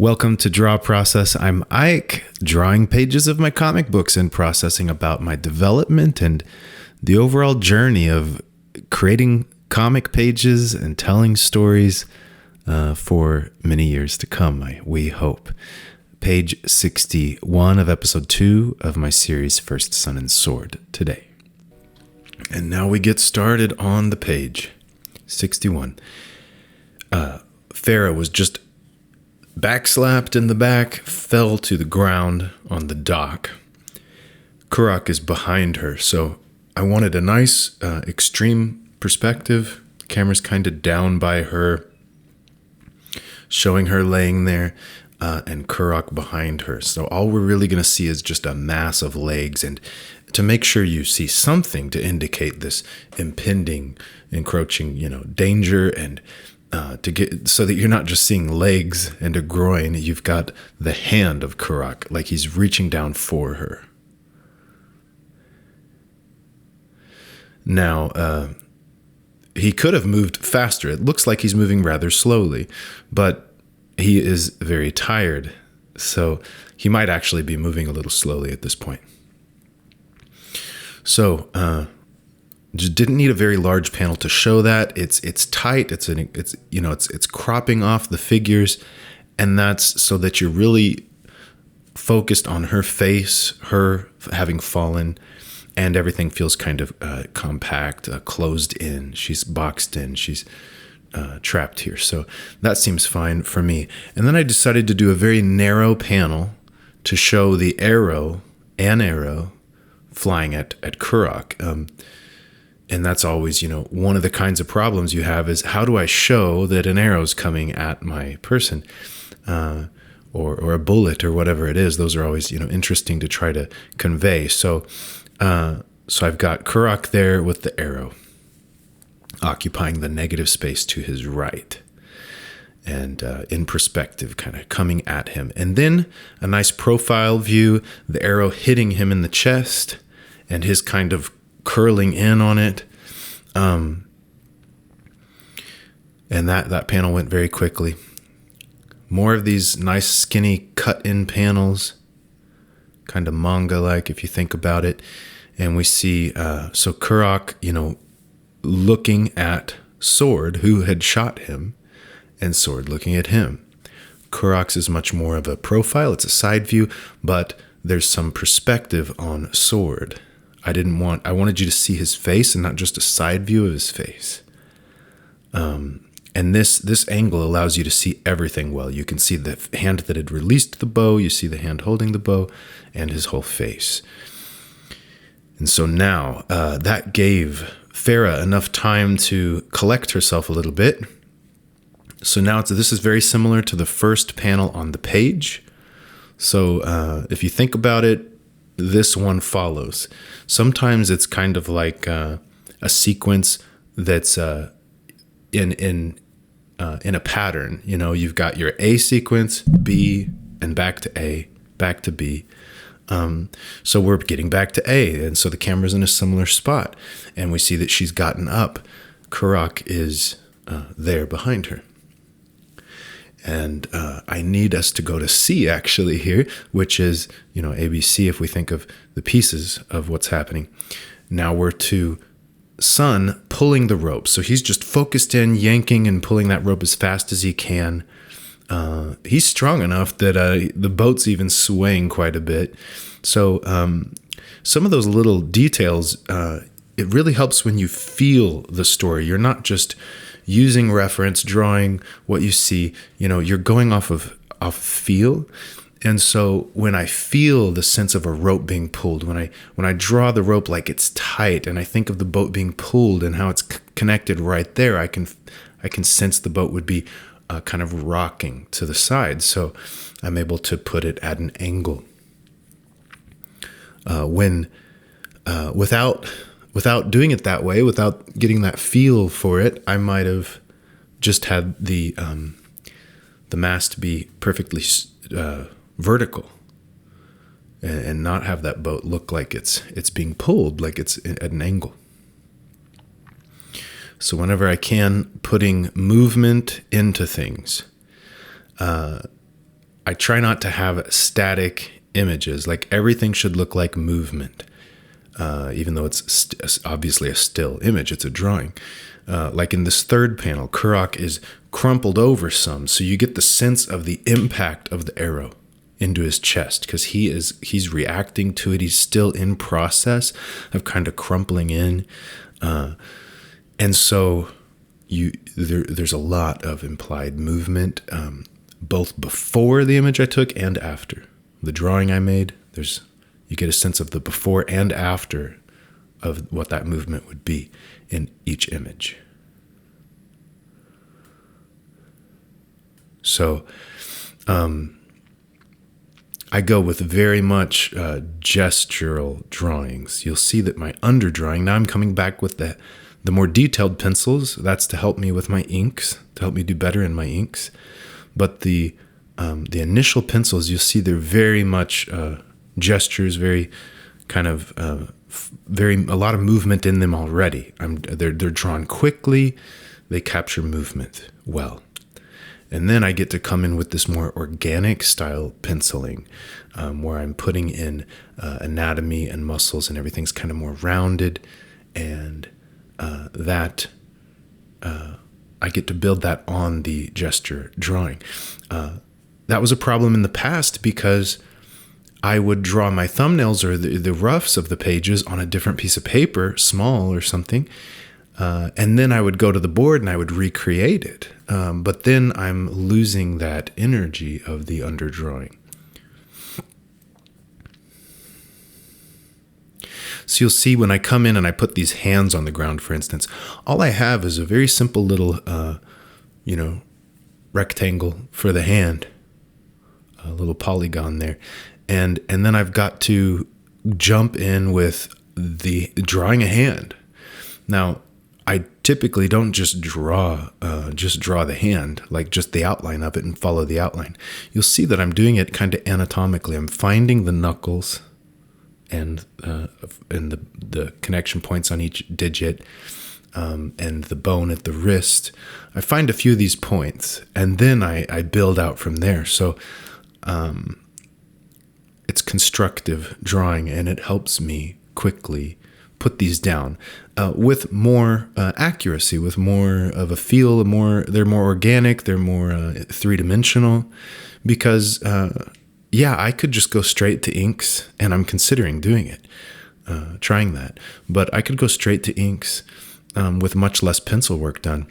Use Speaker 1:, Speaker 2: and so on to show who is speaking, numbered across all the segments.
Speaker 1: Welcome to Draw Process. I'm Ike, drawing pages of my comic books and processing about my development and the overall journey of creating comic pages and telling stories for many years to come, we hope. Page 61 of episode 2 of my series First Sun and Sword today. And now we get started on the page. 61. Farah was just backslapped in the back, fell to the ground on the dock. Kurak is behind her, so I wanted a nice extreme perspective. The camera's kind of down by her, showing her laying there, and Kurak behind her. So all we're really going to see is just a mass of legs, and to make sure you see something to indicate this impending, encroaching, danger, and to get so that you're not just seeing legs and a groin, you've got the hand of Kurak, like he's reaching down for her. Now, he could have moved faster. It looks like he's moving rather slowly, but he is very tired, so he might actually be moving a little slowly at this point. So, just didn't need a very large panel to show that. It's tight. It's cropping off the figures, and that's so that you're really focused on her face, her having fallen, and everything feels kind of compact, closed in. She's boxed in. She's trapped here. So that seems fine for me. And then I decided to do a very narrow panel to show the arrow, an arrow, flying at Kurak. And that's always, one of the kinds of problems you have is how do I show that an arrow's coming at my person, or a bullet or whatever it is. Those are always, interesting to try to convey. So I've got Kurak there with the arrow occupying the negative space to his right, and in perspective, kind of coming at him. And then a nice profile view, the arrow hitting him in the chest, and his kind of curling in on it. And that panel went very quickly. More of these nice skinny cut-in panels, kind of manga-like if you think about it. And we see, so Kurak, looking at Sword, who had shot him, and Sword looking at him. Kurak's is much more of a profile. It's a side view, but there's some perspective on Sword. I wanted you to see his face and not just a side view of his face. And this angle allows you to see everything well. You can see the hand that had released the bow, you see the hand holding the bow, and his whole face. And so now that gave Farah enough time to collect herself a little bit. So now this is very similar to the first panel on the page. So if you think about it, this one follows. Sometimes it's kind of like a sequence that's in a pattern. You've got your A sequence, B, and back to A, back to B. So we're getting back to A, and so the camera's in a similar spot, and we see that she's gotten up. Kurak is there behind her. And I need us to go to C actually here, which is, ABC if we think of the pieces of what's happening. Now we're to Sun pulling the rope. So he's just focused in, yanking and pulling that rope as fast as he can. He's strong enough that the boat's even swaying quite a bit. So some of those little details, it really helps when you feel the story. You're not just using reference, drawing what you see, you're going off of feel. And so when I feel the sense of a rope being pulled, when I draw the rope like it's tight, and I think of the boat being pulled and how it's connected right there, I can sense the boat would be kind of rocking to the side. So I'm able to put it at an angle. Without doing it that way, without getting that feel for it, I might have just had the mast be perfectly vertical, and not have that boat look like it's being pulled, like it's at an angle. So whenever I can, putting movement into things. I try not to have static images. Like everything should look like movement, even though it's obviously a still image. It's a drawing. Like in this third panel, Kurok is crumpled over some, so you get the sense of the impact of the arrow into his chest because he's reacting to it. He's still in process of kind of crumpling in, and so there's a lot of implied movement, both before the image I took and after the drawing I made. You get a sense of the before and after of what that movement would be in each image. So I go with very much gestural drawings. You'll see that my underdrawing, now I'm coming back with the more detailed pencils. That's to help me with my inks, to help me do better in my inks. But the initial pencils, you'll see they're very much gestures, very kind of a lot of movement in them already. They're drawn quickly. They capture movement well. And then I get to come in with this more organic style penciling, where I'm putting in anatomy and muscles and everything's kind of more rounded, and I get to build that on the gesture drawing. That was a problem in the past because I would draw my thumbnails or the roughs of the pages on a different piece of paper, small or something, and then I would go to the board and I would recreate it. But then I'm losing that energy of the underdrawing. So you'll see when I come in and I put these hands on the ground, for instance, all I have is a very simple little, rectangle for the hand, a little polygon there. And then I've got to jump in with drawing a hand. Now, I typically don't just draw the hand, like just the outline of it and follow the outline. You'll see that I'm doing it kind of anatomically. I'm finding the knuckles and the connection points on each digit, and the bone at the wrist. I find a few of these points, and then I build out from there. So it's constructive drawing, and it helps me quickly put these down with more accuracy, with more of a feel. They're more organic. They're more three-dimensional, because I could just go straight to inks, and I'm considering doing it, trying that. But I could go straight to inks with much less pencil work done,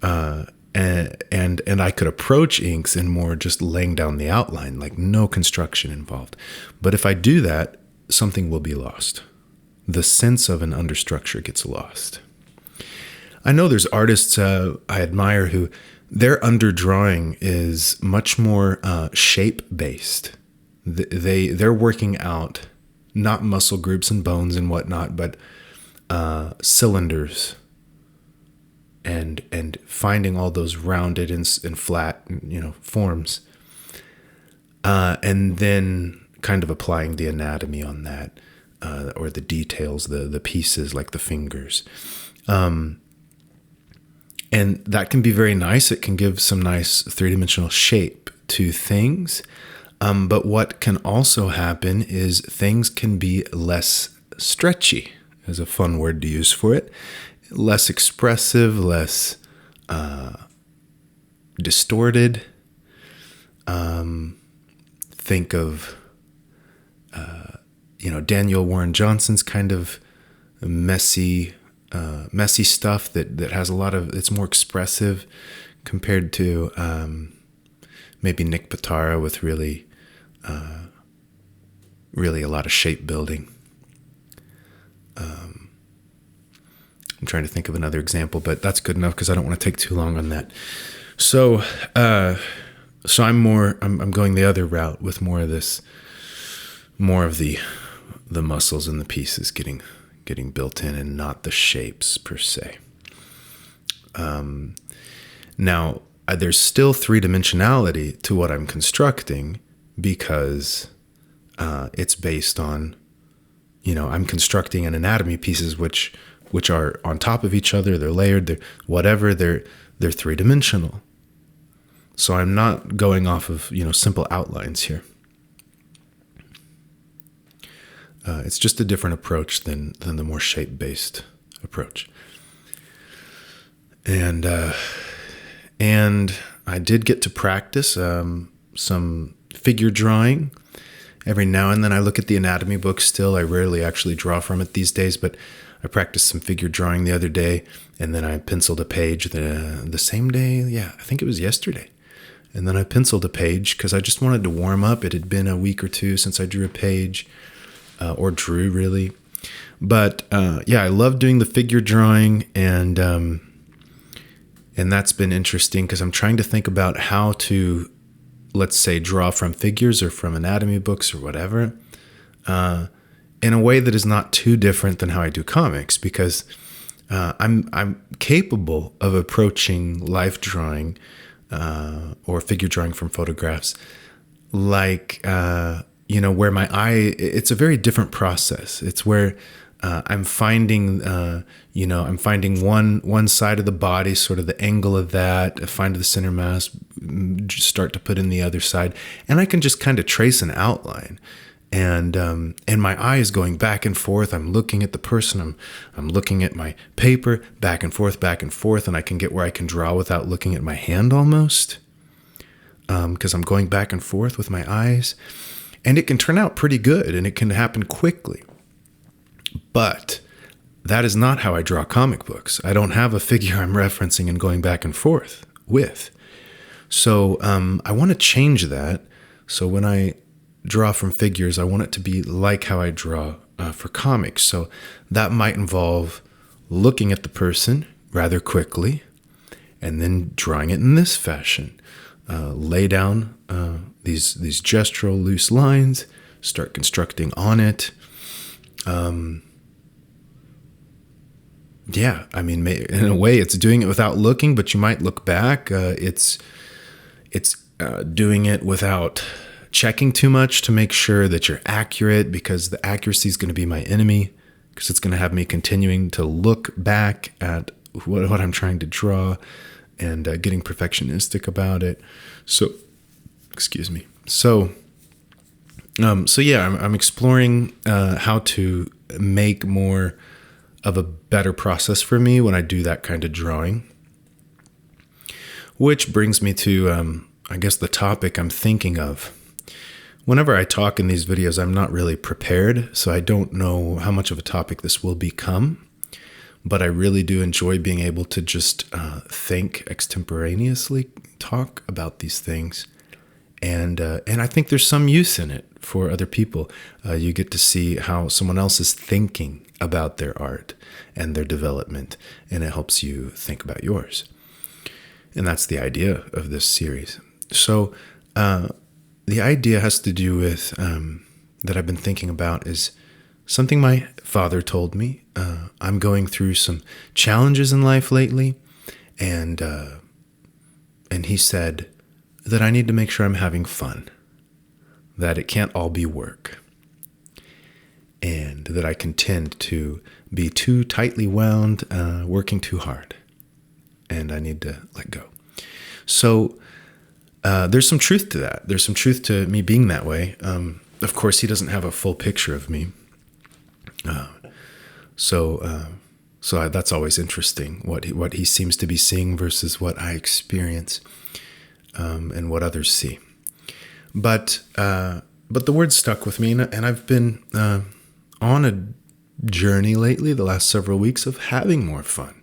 Speaker 1: and I could approach inks in more just laying down the outline, like no construction involved. But if I do that, something will be lost. The sense of an understructure gets lost. I know there's artists I admire who their underdrawing is much more shape-based. They're working out not muscle groups and bones and whatnot, but cylinders and finding all those rounded and flat, forms, and then kind of applying the anatomy on that. Or the details, the pieces like the fingers. And that can be very nice. It can give some nice three-dimensional shape to things. But what can also happen is things can be less stretchy, is a fun word to use for it. Less expressive, less distorted. Think of Daniel Warren Johnson's kind of messy stuff that has a lot of, it's more expressive compared to maybe Nick Pitara with really a lot of shape building. I'm trying to think of another example, but that's good enough because I don't want to take too long on that. So I'm going the other route with more of the muscles and the pieces getting built in, and not the shapes per se. Now, there's still three-dimensionality to what I'm constructing because it's based on, I'm constructing an anatomy pieces which are on top of each other. They're layered. They're three-dimensional. So I'm not going off of, simple outlines here. It's just a different approach than the more shape-based approach. And I did get to practice some figure drawing. Every now and then I look at the anatomy book still. I rarely actually draw from it these days, but I practiced some figure drawing the other day, and then I penciled a page the same day. Yeah, I think it was yesterday. And then I penciled a page because I just wanted to warm up. It had been a week or two since I drew a page, or drew really. But I love doing the figure drawing, and that's been interesting because I'm trying to think about how to, let's say, draw from figures or from anatomy books or whatever, in a way that is not too different than how I do comics, because I'm capable of approaching life drawing or figure drawing from photographs like, where my eye, it's a very different process. It's where I'm finding, I'm finding one side of the body, sort of the angle of that, find the center mass, start to put in the other side, and I can just kind of trace an outline. And my eye is going back and forth. I'm looking at the person. I'm looking at my paper, back and forth, and I can get where I can draw without looking at my hand almost, because I'm going back and forth with my eyes. And it can turn out pretty good, and it can happen quickly. But that is not how I draw comic books. I don't have a figure I'm referencing and going back and forth with. So I want to change that. So when I draw from figures, I want it to be like how I draw for comics. So that might involve looking at the person rather quickly and then drawing it in this fashion. Lay down these gestural loose lines, start constructing on it. In a way, it's doing it without looking, but you might look back. It's doing it without checking too much to make sure that you're accurate, because the accuracy is going to be my enemy, because it's going to have me continuing to look back at what I'm trying to draw and getting perfectionistic about it. So, excuse me. I'm exploring how to make more of a better process for me when I do that kind of drawing. Which brings me to, the topic I'm thinking of. Whenever I talk in these videos, I'm not really prepared, so I don't know how much of a topic this will become. But I really do enjoy being able to just think extemporaneously, talk about these things. And I think there's some use in it for other people. You get to see how someone else is thinking about their art and their development, and it helps you think about yours. And that's the idea of this series. So the idea has to do with, that I've been thinking about, is something my father told me. I'm going through some challenges in life lately, and he said that I need to make sure I'm having fun, that it can't all be work, and that I can tend to be too tightly wound, working too hard, and I need to let go. So there's some truth to that. There's some truth to me being that way. Of course, he doesn't have a full picture of me. So that's always interesting, what he seems to be seeing versus what I experience, and what others see. But the word stuck with me, and I've been on a journey lately, the last several weeks, of having more fun.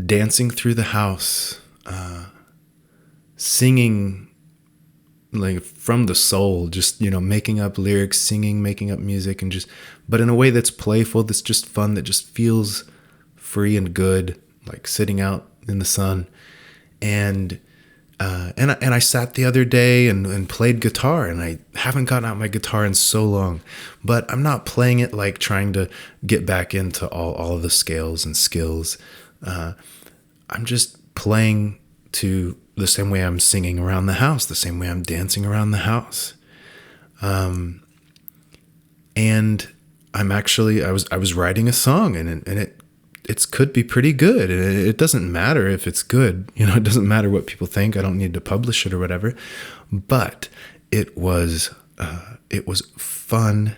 Speaker 1: Dancing through the house, singing like from the soul, just, making up lyrics, singing, making up music, and but in a way that's playful, that's just fun, that just feels free and good, like sitting out in the sun. And I sat the other day and played guitar, and I haven't gotten out my guitar in so long, but I'm not playing it like trying to get back into all of the scales and skills. I'm just playing to the same way I'm singing around the house, the same way I'm dancing around the house. And I was writing a song, and it it could be pretty good. It doesn't matter if it's good. It doesn't matter what people think. I don't need to publish it or whatever. But it was fun,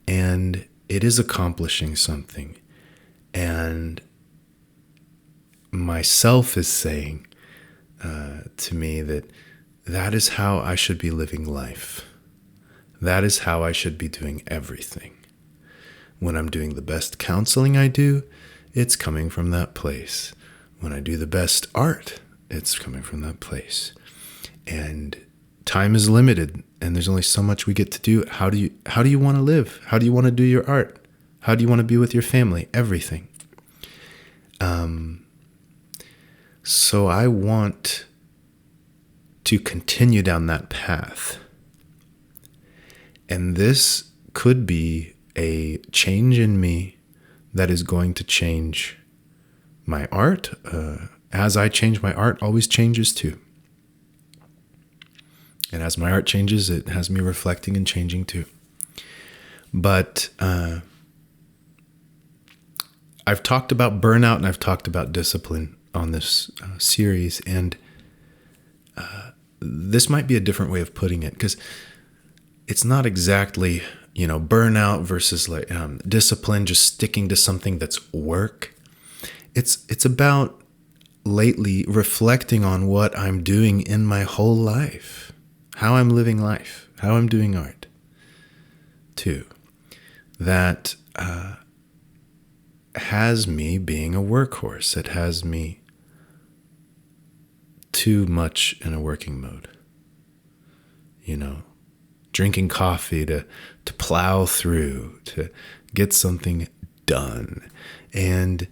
Speaker 1: and it is accomplishing something. And myself is saying to me that is how I should be living life. That is how I should be doing everything. When I'm doing the best counseling I do, it's coming from that place. When I do the best art, it's coming from that place. And time is limited, and there's only so much we get to do. How do you want to live? How do you want to do your art? How do you want to be with your family? Everything. So I want to continue down that path. And this could be a change in me that is going to change my art. As I change, my art always changes too. And as my art changes, it has me reflecting and changing too. But I've talked about burnout and I've talked about discipline on this series. And this might be a different way of putting it, because it's not exactly, burnout versus like discipline, just sticking to something that's work. It's about lately reflecting on what I'm doing in my whole life, how I'm living life, how I'm doing art too. That has me being a workhorse. It has me too much in a working mode. Drinking coffee to plow through, to get something done. And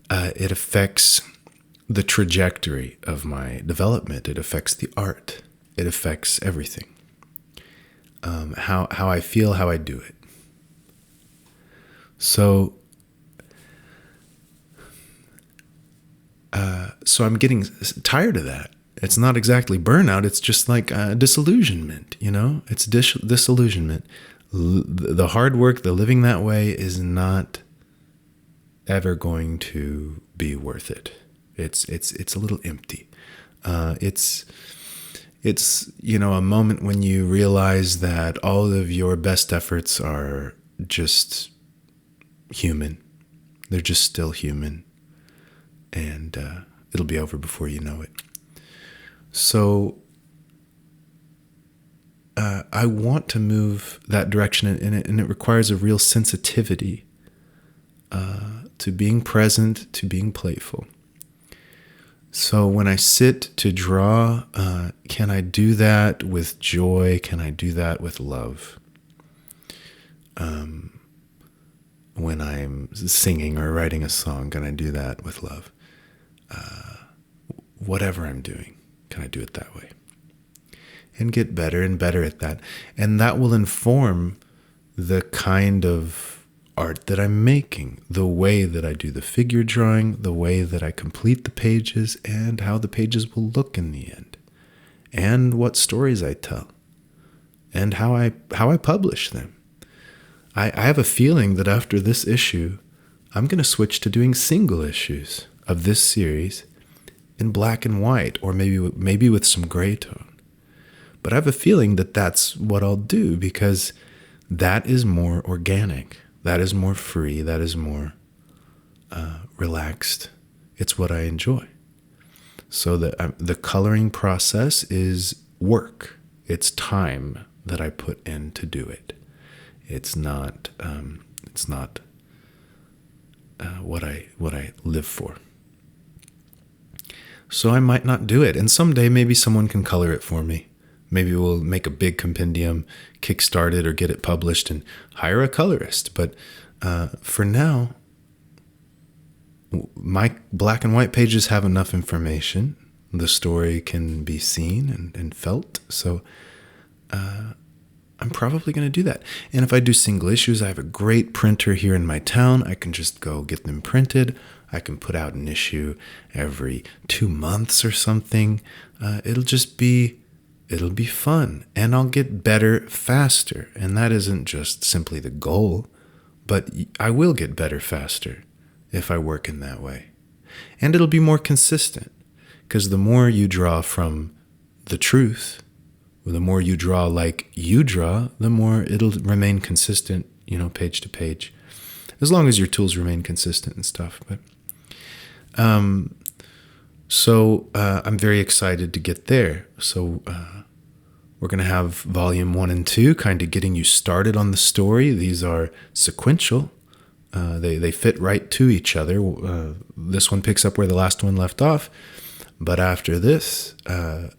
Speaker 1: it affects the trajectory of my development. It affects the art. It affects everything. How I feel, how I do it. So I'm getting tired of that. It's not exactly burnout. It's just like disillusionment, It's disillusionment. The hard work, the living that way is not ever going to be worth it. It's a little empty. It's a moment when you realize that all of your best efforts are just human. They're just still human. And it'll be over before you know it. So I want to move that direction, and it requires a real sensitivity to being present, to being playful. So when I sit to draw, can I do that with joy? Can I do that with love? When I'm singing or writing a song, can I do that with love? Whatever I'm doing, can I do it that way? And get better and better at that. And that will inform the kind of art that I'm making, the way that I do the figure drawing, the way that I complete the pages, and how the pages will look in the end, and what stories I tell, and how I publish them. I have a feeling that after this issue, I'm going to switch to doing single issues of this series in black and white, or maybe with some gray tone. But I have a feeling that that's what I'll do, because that is more organic. That is more free. That is more relaxed. It's what I enjoy. So the coloring process is work. It's time that I put in to do it. It's not what I live for. So I might not do it. And someday maybe someone can color it for me. Maybe we'll make a big compendium, kickstart it, or get it published and hire a colorist. But for now, my black and white pages have enough information. The story can be seen and felt. So I'm probably going to do that. And if I do single issues, I have a great printer here in my town. I can just go get them printed. I can put out an issue every 2 months or something. It'll be fun, and I'll get better faster. And that isn't just simply the goal, but I will get better faster. if I work in that way. And it'll be more consistent, because the more you draw from the truth, the more you draw like you draw, the more it'll remain consistent, page to page, as long as your tools remain consistent and stuff. But so I'm very excited to get there. So we're going to have volume 1 and 2, kind of getting you started on the story. These are sequential. They fit right to each other. This one picks up where the last one left off. But after this,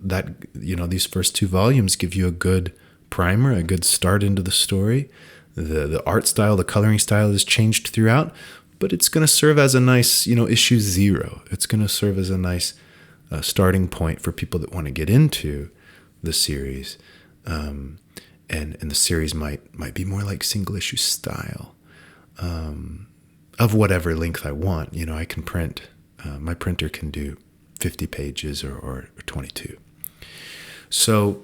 Speaker 1: these first 2 volumes give you a good primer, a good start into the story. The art style, the coloring style is changed throughout, but it's going to serve as a nice, issue 0. It's going to serve as a nice starting point for people that want to get into the series. And the series might be more like single issue style, of whatever length I want. I can print, my printer can do 50 pages or 22. So,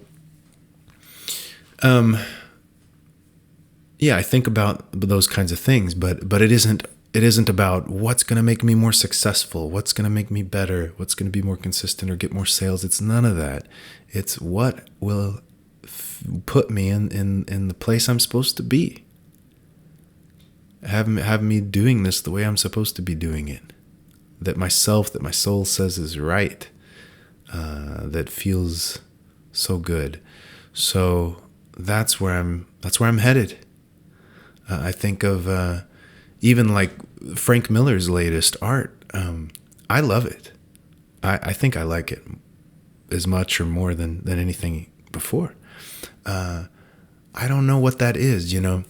Speaker 1: I think about those kinds of things, but it isn't about what's going to make me more successful, what's going to make me better, what's going to be more consistent or get more sales. It's none of that. It's what will put me in the place I'm supposed to be. Have me doing this the way I'm supposed to be doing it. That my soul says is right, that feels so good. So that's where I'm headed. I think of even like Frank Miller's latest art. I love it. I think I like it as much or more than anything before. I don't know what that is, and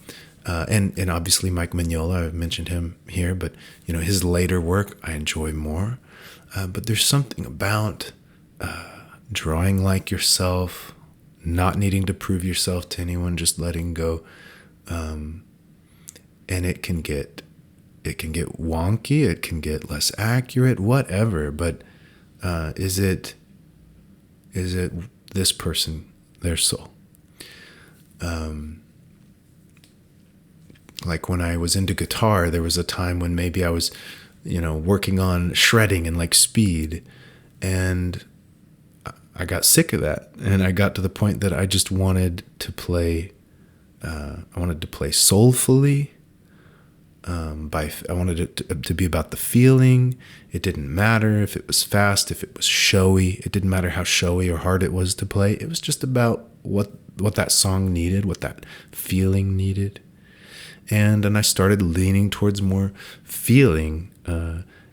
Speaker 1: obviously Mike Mignola, I've mentioned him here, but his later work I enjoy more. But there's something about drawing like yourself, not needing to prove yourself to anyone, just letting go. And it can get wonky, it can get less accurate, whatever. But is it this person, their soul? Like when I was into guitar, there was a time when maybe I was, working on shredding and like speed, and I got sick of that. And I got to the point that I just wanted to play, soulfully. I wanted it to be about the feeling. It didn't matter if it was fast, if it was showy. It didn't matter how showy or hard it was to play. It was just about what that song needed, what that feeling needed. And I started leaning towards more feeling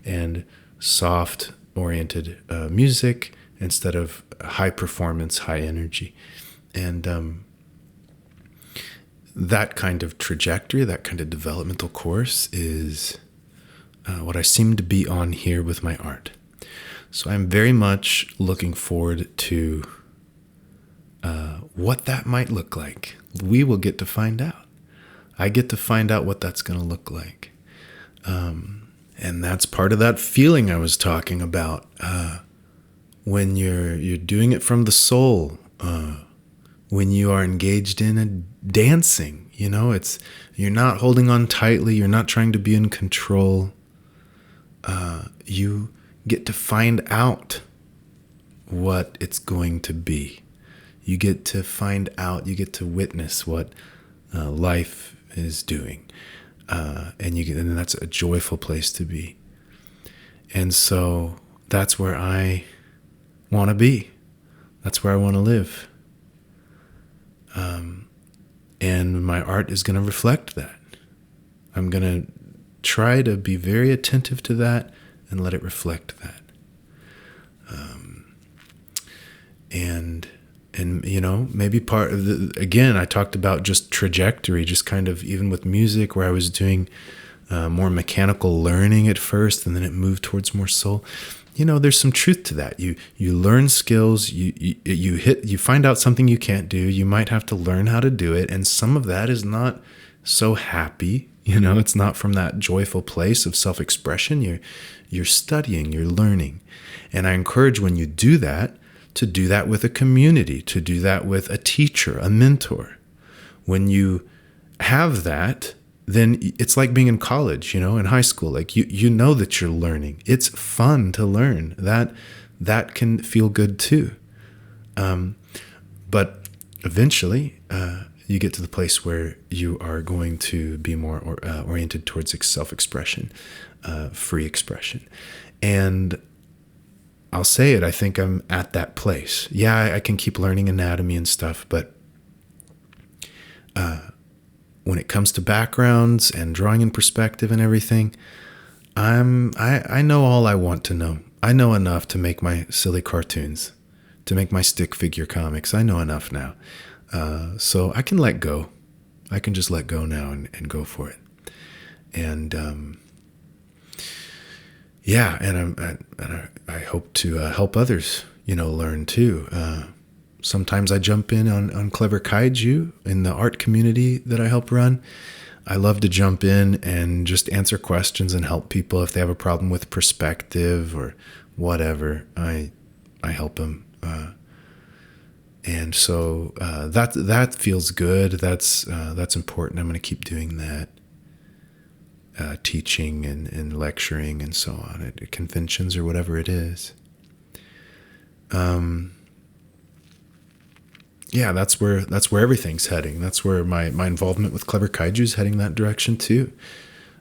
Speaker 1: and soft-oriented music instead of high performance, high energy. And that kind of trajectory, that kind of developmental course is what I seem to be on here with my art. So I'm very much looking forward to what that might look like. We will get to find out. I get to find out what that's going to look like. And that's part of that feeling I was talking about. When you're doing it from the soul, when you are engaged in a dancing, you're not holding on tightly. You're not trying to be in control. You get to find out what it's going to be. You get to find out, you get to witness what life is doing. And that's a joyful place to be. And so that's where I want to be. That's where I want to live. And my art is going to reflect that. I'm going to try to be very attentive to that and let it reflect that. And maybe part of again, I talked about just trajectory, just kind of even with music where I was doing more mechanical learning at first, and then it moved towards more soul. There's some truth to that. You learn skills, you find out something you can't do. You might have to learn how to do it. And some of that is not so happy. It's not from that joyful place of self-expression. You're studying, you're learning. And I encourage when you do that, to do that with a community, to do that with a teacher, a mentor. When you have that, then it's like being in college, in high school. Like you know that you're learning. It's fun to learn. That can feel good too. But eventually, you get to the place where you are going to be more oriented towards self-expression, free expression. And I'll say it, I think I'm at that place. Yeah, I can keep learning anatomy and stuff, but when it comes to backgrounds and drawing in perspective and everything, I know all I want to know. I know enough to make my silly cartoons, to make my stick figure comics. I know enough now. So I can let go. I can just let go now and go for it. And I hope to help others, learn too. Sometimes I jump in on Clever Kaiju in the art community that I help run. I love to jump in and just answer questions and help people if they have a problem with perspective or whatever. I help them. And so that feels good. That's important. I'm going to keep doing that, teaching and lecturing and so on at conventions or whatever it is. That's where everything's heading. That's where my involvement with Clever Kaiju is heading that direction too.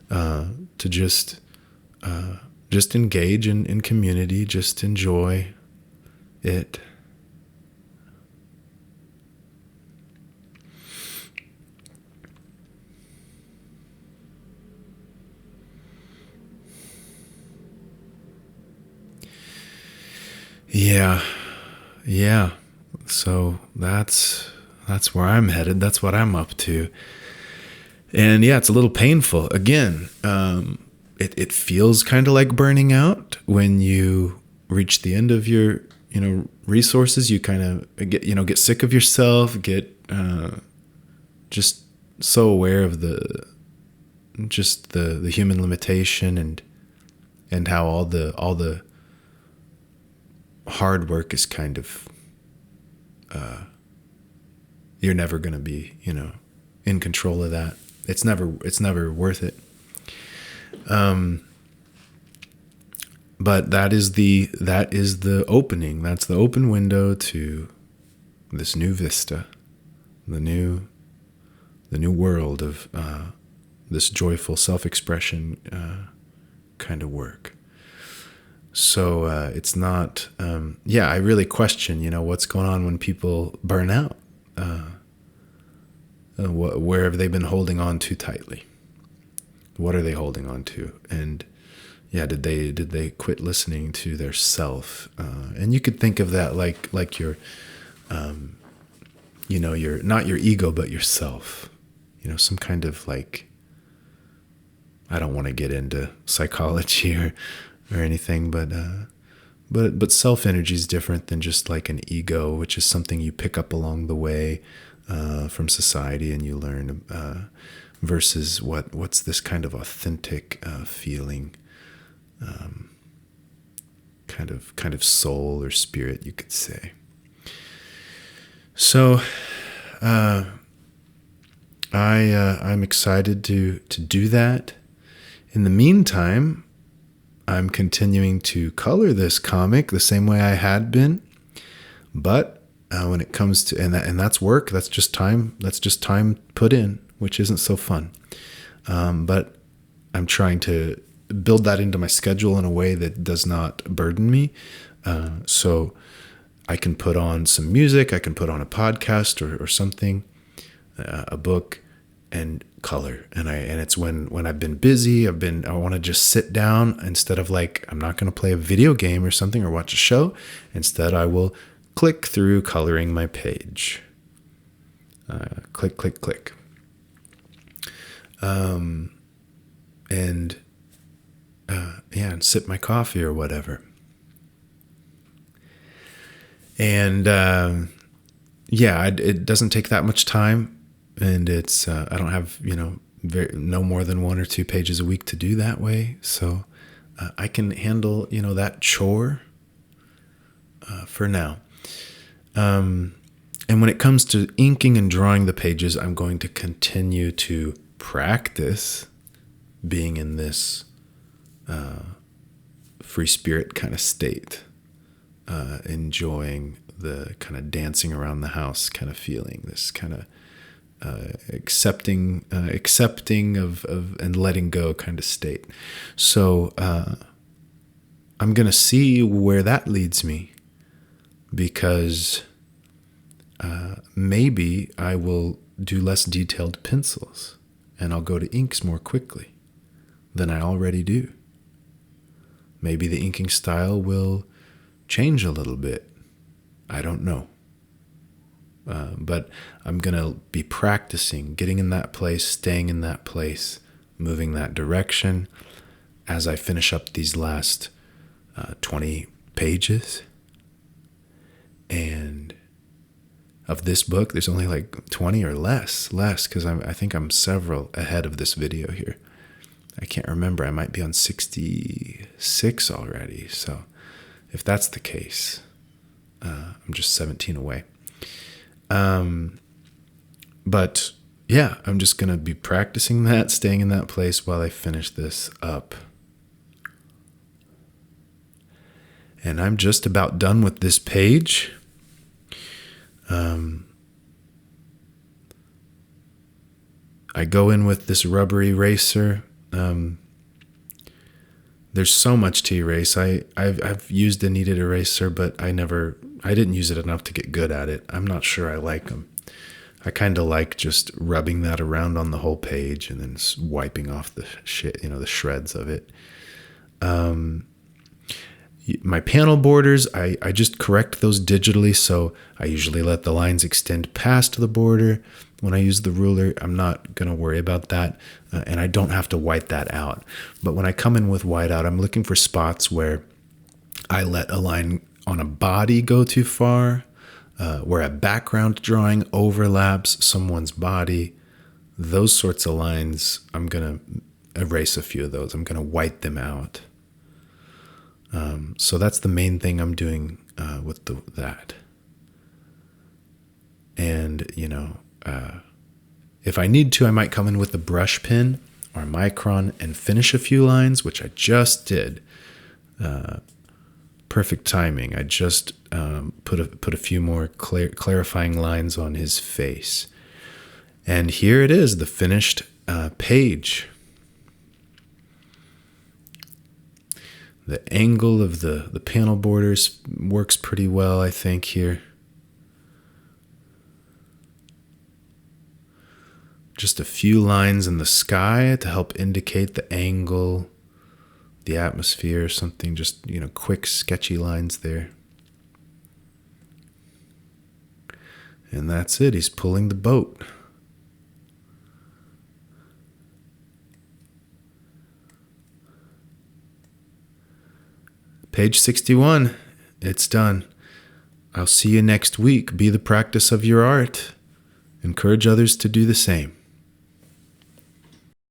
Speaker 1: To just engage in community, just enjoy it. Yeah. So that's where I'm headed. That's what I'm up to. And yeah, it's a little painful. Again, it feels kind of like burning out when you reach the end of your, resources. You kind of get sick of yourself, get just so aware of the human limitation and how all the hard work is kind of, you're never going to be, in control of that. It's never worth it. But that is the opening. That's the open window to this new vista, the new world of this joyful self-expression kind of work. So it's not, I really question, what's going on when people burn out. Where have they been holding on too tightly? What are they holding on to? And did they quit listening to their self? And you could think of that like your, your not your ego but yourself. Some kind of like. I don't want to get into psychology or anything, but self energy is different than just like an ego, which is something you pick up along the way from society and you learn, versus what's this kind of authentic feeling, kind of soul or spirit, you could say. So I'm excited to do that. In the meantime, I'm continuing to color this comic the same way I had been, but when it comes to and that's work, that's just time put in, which isn't so fun. But I'm trying to build that into my schedule in a way that does not burden me. So I can put on some music, I can put on a podcast or something, a book, and color. And it's when I've been busy, I want to just sit down instead of like, I'm not going to play a video game or something or watch a show. Instead, I will click through coloring my page. Click. And sip my coffee or whatever. And it doesn't take that much time. And it's I don't have no more than 1 or 2 pages a week to do that way, so I can handle that chore for now. And when it comes to inking and drawing the pages, I'm going to continue to practice being in this free spirit kind of state, enjoying the kind of dancing around the house kind of feeling, this kind of accepting of and letting go kind of state. So I'm going to see where that leads me, because maybe I will do less detailed pencils and I'll go to inks more quickly than I already do. Maybe the inking style will change a little bit. I don't know. But I'm going to be practicing, getting in that place, staying in that place, moving that direction as I finish up these last 20 pages. And of this book, there's only like 20 or less, because I think I'm several ahead of this video here. I can't remember. I might be on 66 already. So if that's the case, I'm just 17 away. But yeah, I'm just going to be practicing that, staying in that place while I finish this up. And I'm just about done with this page. I go in with this rubber eraser. There's so much to erase. I've used a kneaded eraser, but I didn't use it enough to get good at it. I'm not sure I like them. I kind of like just rubbing that around on the whole page and then wiping off the shit, the shreds of it. My panel borders, I just correct those digitally, so I usually let the lines extend past the border. When I use the ruler, I'm not going to worry about that, and I don't have to white that out. But when I come in with whiteout, I'm looking for spots where I let a line on a body go too far, where a background drawing overlaps someone's body. Those sorts of lines, I'm going to erase a few of those. I'm going to white them out. So that's the main thing I'm doing with that. And, if I need to, I might come in with a brush pen or a micron and finish a few lines, which I just did. Perfect timing. I just put a few more clarifying lines on his face. And here it is, the finished page. The angle of the panel borders works pretty well, I think, here. Just a few lines in the sky to help indicate the angle, the atmosphere, something, just, quick, sketchy lines there. And that's it. He's pulling the boat. Page 61. It's done. I'll see you next week. Be the practice of your art. Encourage others to do the same.